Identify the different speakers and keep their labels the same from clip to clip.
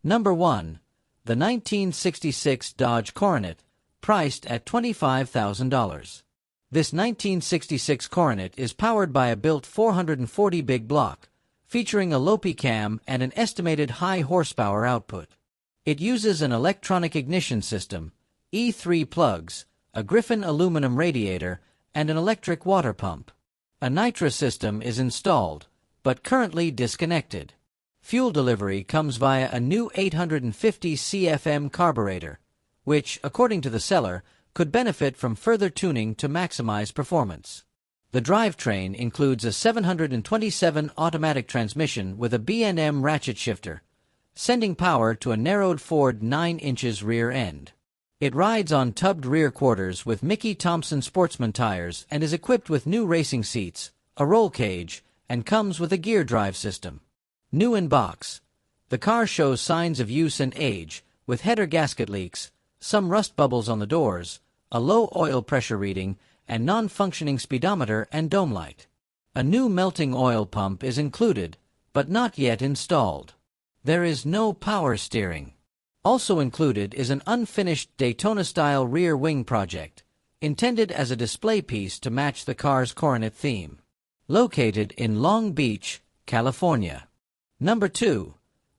Speaker 1: Number 1. The 1966 Dodge Coronet, priced at $25,000. This 1966 Coronet is powered by a built 440 big block, featuring a low cam and an estimated high horsepower output. It uses an electronic ignition system, E3 plugs, a Griffin aluminum radiator, and an electric water pump. A nitro system is installed, but currently disconnected. Fuel delivery comes via a new 850 CFM carburetor, which, according to the seller, could benefit from further tuning to maximize performance. The drivetrain includes a 727 automatic transmission with a B&M ratchet shifter, sending power to a narrowed Ford 9 inches rear end. It rides on tubbed rear quarters with Mickey Thompson Sportsman tires and is equipped with new racing seats, a roll cage, and comes with a gear drive system. New in box. The car shows signs of use and age, with header gasket leaks, some rust bubbles on the doors, a low oil pressure reading, and non-functioning speedometer and dome light. A new melting oil pump is included, but not yet installed. There is no power steering. Also included is an unfinished Daytona-style rear wing project, intended as a display piece to match the car's Coronet theme. Located in Long Beach, California. Number 2.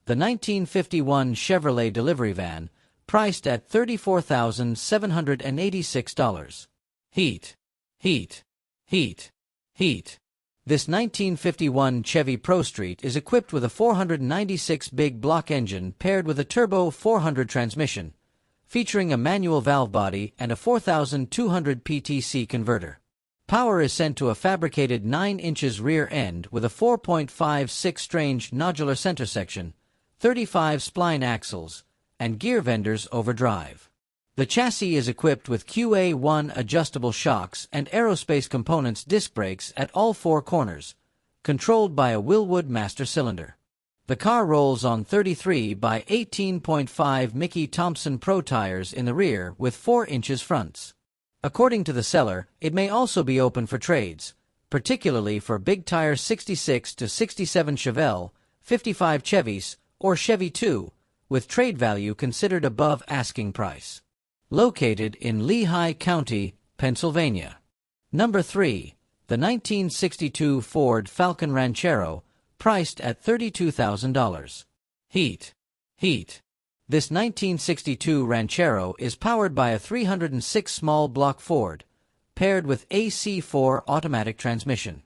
Speaker 1: The 1951 Chevrolet delivery van, priced at $34,786. Heat. This 1951 Chevy Prostreet is equipped with a 496 big block engine paired with a turbo 400 transmission, featuring a manual valve body and a 4200 PTC converter. Power is sent to a fabricated 9 inches rear end with a 4.56-strange nodular center section, 35 spline axles, and gear vendors overdrive. The chassis is equipped with QA1 adjustable shocks and aerospace components disc brakes at all 4 corners, controlled by a Willwood master cylinder. The car rolls on 33 by 18.5 Mickey Thompson Pro tires in the rear with 4 inches fronts. According to the seller, it may also be open for trades, particularly for big tire 66 to 67 Chevel, 55 Chevys, or Chevy 2, with trade value considered above asking price. Located in Lehigh County, Pennsylvania. Number 3. The 1962 Ford Falcon Ranchero, priced at $32,000. Heat. This 1962 Ranchero is powered by a 306 small block Ford, paired with AC4 automatic transmission.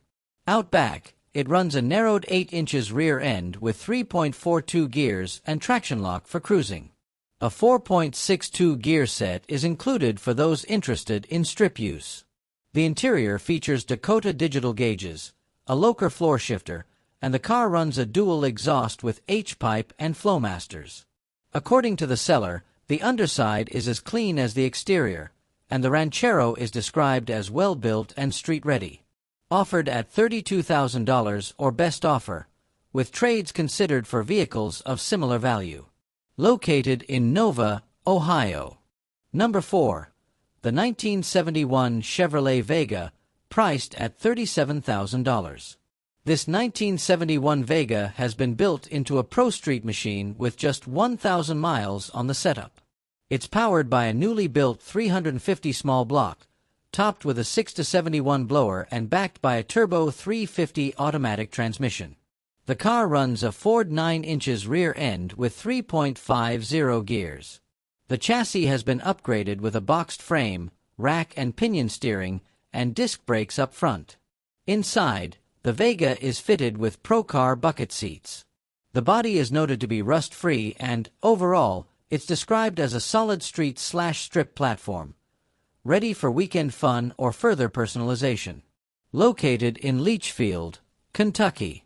Speaker 1: Out back, it runs a narrowed 8 inches rear end with 3.42 gears and traction lock for cruising. A 4.62 gear set is included for those interested in strip use. The interior features Dakota digital gauges, a Loker floor shifter, and the car runs a dual exhaust with H-pipe and Flowmasters. According to the seller, the underside is as clean as the exterior, and the Ranchero is described as well-built and street-ready. Offered at $32,000 or best offer, with trades considered for vehicles of similar value. Located in Nova, Ohio. Number 4. The 1971 Chevrolet Vega, priced at $37,000. This 1971 Vega has been built into a Prostreet machine with just 1,000 miles on the setup. It's powered by a newly built 350 small block, topped with a 6-71 blower and backed by a turbo 350 automatic transmission. The car runs a Ford 9 inches rear end with 3.50 gears. The chassis has been upgraded with a boxed frame, rack and pinion steering, and disc brakes up front. Inside, the Vega is fitted with Procar bucket seats. The body is noted to be rust-free and, overall, it's described as a solid street/strip platform, ready for weekend fun or further personalization. Located in Leachfield, Kentucky.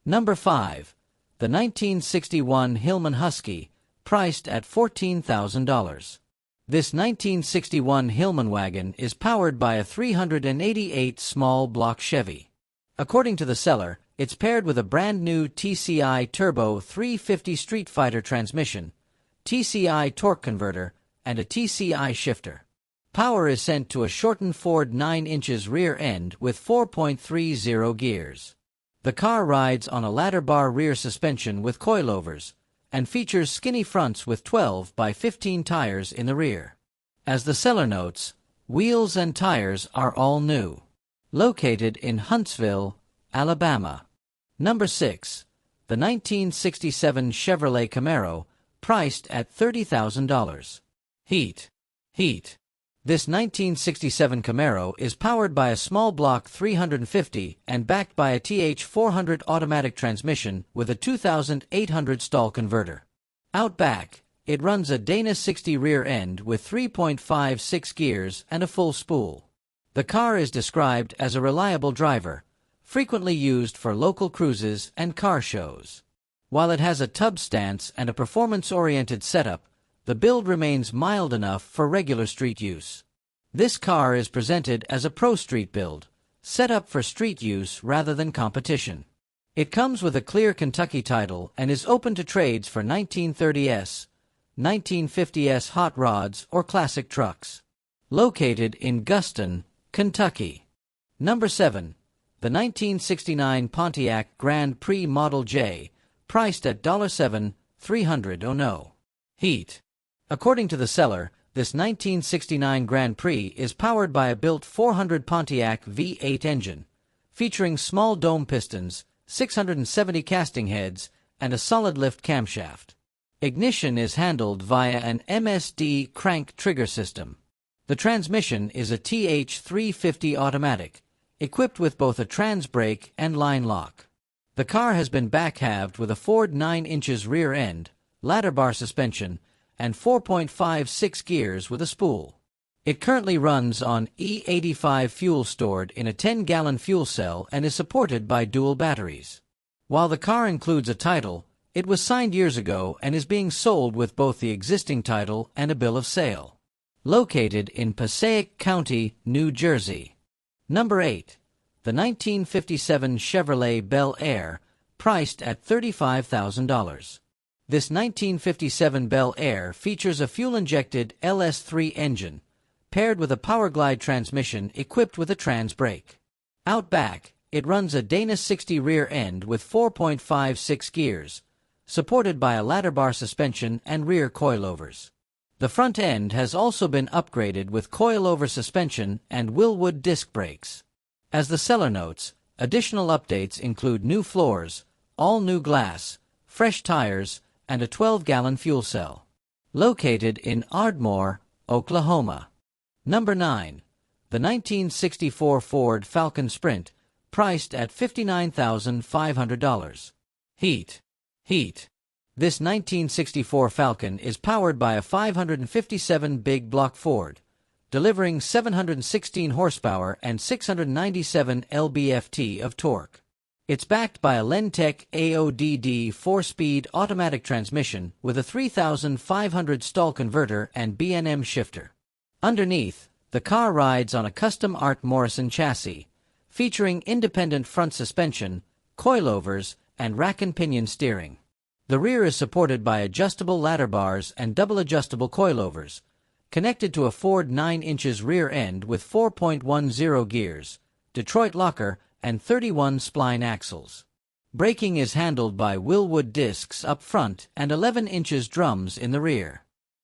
Speaker 1: Number 5. The 1961 Hillman Husky, priced at $14,000. This 1961 Hillman wagon is powered by a 388 small block Chevy. According to the seller, it's paired with a brand new TCI Turbo 350 Street Fighter transmission, TCI torque converter, and a TCI shifter. Power is sent to a shortened Ford 9 inches rear end with 4.30 gears. The car rides on a ladder bar rear suspension with coilovers, and features skinny fronts with 12 by 15 tires in the rear. As the seller notes, wheels and tires are all new. Located in Huntsville, Alabama. Number 6. The 1967 Chevrolet Camaro, priced at $30,000. Heat. This 1967 Camaro is powered by a small block 350 and backed by a TH400 automatic transmission with a 2,800 stall converter. Out back, it runs a Dana 60 rear end with 3.56 gears and a full spool. The car is described as a reliable driver, frequently used for local cruises and car shows. While it has a tub stance and a performance-oriented setup, the build remains mild enough for regular street use. This car is presented as a Prostreet build, set up for street use rather than competition. It comes with a clear Kentucky title and is open to trades for 1930s, 1950s hot rods or classic trucks. Located in Guston, Kentucky. Number 7. The 1969 Pontiac Grand Prix Model J, priced at $7,300. Heat. According to the seller, this 1969 Grand Prix is powered by a built 400 Pontiac V8 engine, featuring small dome pistons, 670 casting heads, and a solid lift camshaft. Ignition is handled via an MSD crank trigger system. The transmission is a TH350 automatic, equipped with both a trans brake and line lock. The car has been back-halved with a Ford 9 inches rear end, ladder bar suspension, and 4.56 gears with a spool. It currently runs on E85 fuel stored in a 10-gallon fuel cell and is supported by dual batteries. While the car includes a title, it was signed years ago and is being sold with both the existing title and a bill of sale. Located in Passaic County, New Jersey. Number 8. The 1957 Chevrolet Bellair, priced at $35,000. This 1957 Bellair features a fuel-injected LS3 engine, paired with a Powerglide transmission equipped with a trans brake. Out back, it runs a Dana 60 rear end with 4.56 gears, supported by a ladder bar suspension and rear coilovers. The front end has also been upgraded with coilover suspension and Willwood disc brakes. As the seller notes, additional updates include new floors, all new glass, fresh tires, and a 12-gallon fuel cell. Located in Ardmore, Oklahoma. Number 9. The 1964 Ford Falcon Sprint, priced at $59,500. Heat. This 1964 Falcon is powered by a 557 big block Ford, delivering 716 horsepower and 697 lb-ft of torque. It's backed by a Lentec AODD 4-speed automatic transmission with a 3,500 stall converter and B&M shifter. Underneath, the car rides on a custom Art Morrison chassis, featuring independent front suspension, coilovers, and rack and pinion steering. The rear is supported by adjustable ladder bars and double adjustable coilovers, connected to a Ford 9 inches rear end with 4.10 gears, Detroit locker, and 31 spline axles. Braking is handled by Willwood discs up front and 11 inches drums in the rear.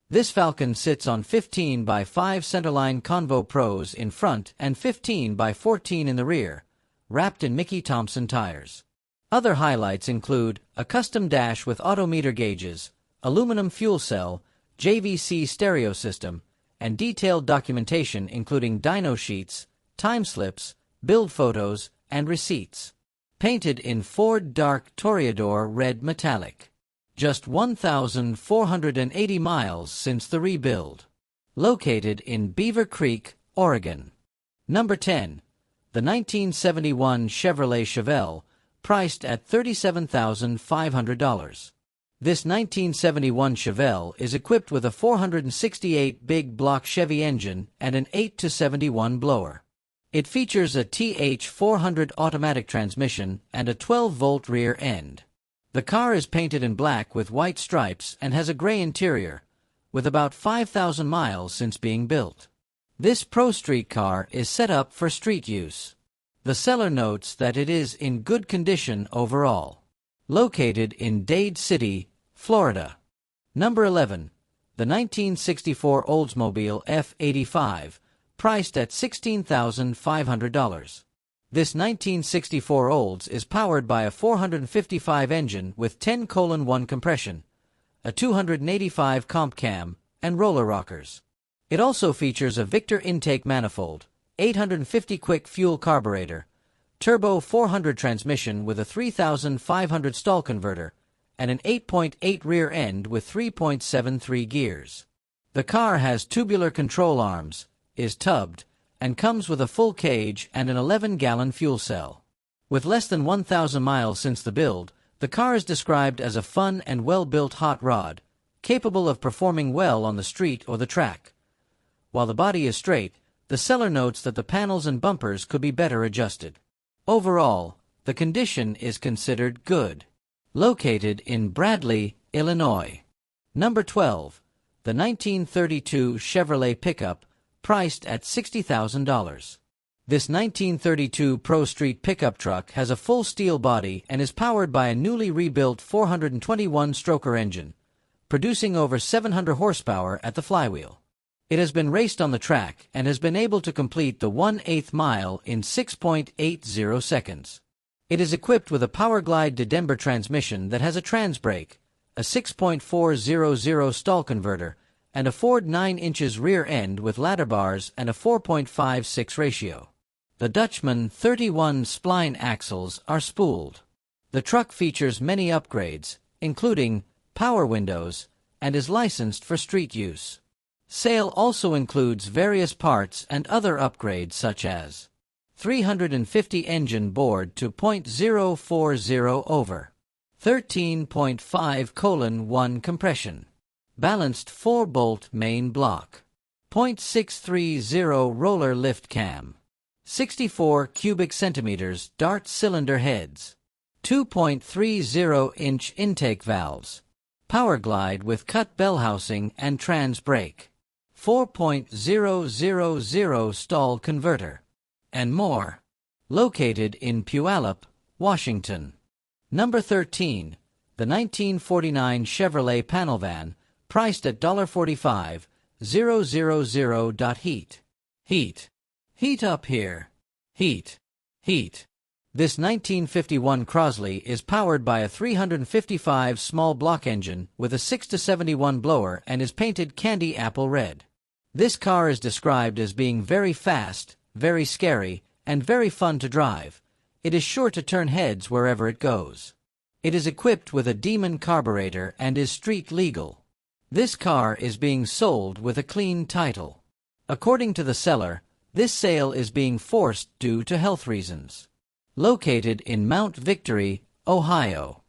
Speaker 1: This Falcon sits on 15 by 5 centerline Convo Pros in front and 15 by 14 in the rear, wrapped in Mickey Thompson tires. Other highlights include a custom dash with odometer gauges, aluminum fuel cell, JVC stereo system, and detailed documentation including dyno sheets, time slips, build photos, and receipts. Painted in Ford Dark Toreador Red Metallic. Just 1,480 miles since the rebuild. Located in Beaver Creek, Oregon. Number 10. The 1971 Chevrolet Chevel, priced at $37,500. This 1971 Chevel is equipped with a 468 big block Chevy engine and an 8-71 blower. It features a TH400 automatic transmission and a 12-volt rear end. The car is painted in black with white stripes and has a gray interior, with about 5,000 miles since being built. This Prostreet car is set up for street use. The seller notes that it is in good condition overall. Located in Dade City, Florida. Number 11. The 1964 Oldsmobile F85, priced at $16,500. This 1964 Olds is powered by a 455 engine with 10:1 compression, a 285 comp cam, and roller rockers. It also features a Victor intake manifold, 850 quick fuel carburetor, turbo 400 transmission with a 3,500 stall converter, and an 8.8 rear end with 3.73 gears. The car has tubular control arms, is tubbed, and comes with a full cage and an 11-gallon fuel cell. With less than 1,000 miles since the build, the car is described as a fun and well-built hot rod, capable of performing well on the street or the track. While the body is straight, the seller notes that the panels and bumpers could be better adjusted. Overall, the condition is considered good. Located in Bradley, Illinois. Number 12. The 1932 Chevrolet pickup, priced at $60,000. This 1932 Prostreet pickup truck has a full steel body and is powered by a newly rebuilt 421-stroker engine, producing over 700 horsepower at the flywheel. It has been raced on the track and has been able to complete the 1/8 mile in 6.80 seconds. It is equipped with a Powerglide to Denver transmission that has a trans brake, a 6.400 stall converter, and a Ford 9 inches rear end with ladder bars and a 4.56 ratio. The Dutchman 31 spline axles are spooled. The truck features many upgrades, including power windows, and is licensed for street use. Sale also includes various parts and other upgrades such as 350 engine board to .040 over, 13.5:1 compression, balanced 4-bolt main block, .630 roller lift cam, 64 cubic centimeters Dart cylinder heads, 2.30-inch intake valves, Powerglide with cut bell housing and trans brake, 4.000 stall converter, and more. Located in Puyallup, Washington. Number 13. The 1949 Chevrolet panel van, priced at $45,000. Heat. Heat. Heat up here. Heat. Heat. This 1951 Crosley is powered by a 355 small block engine with a 6-71 blower and is painted candy apple red. This car is described as being very fast, very scary, and very fun to drive. It is sure to turn heads wherever it goes. It is equipped with a Demon carburetor and is street legal. This car is being sold with a clean title. According to the seller, this sale is being forced due to health reasons. Located in Mount Victory, Ohio.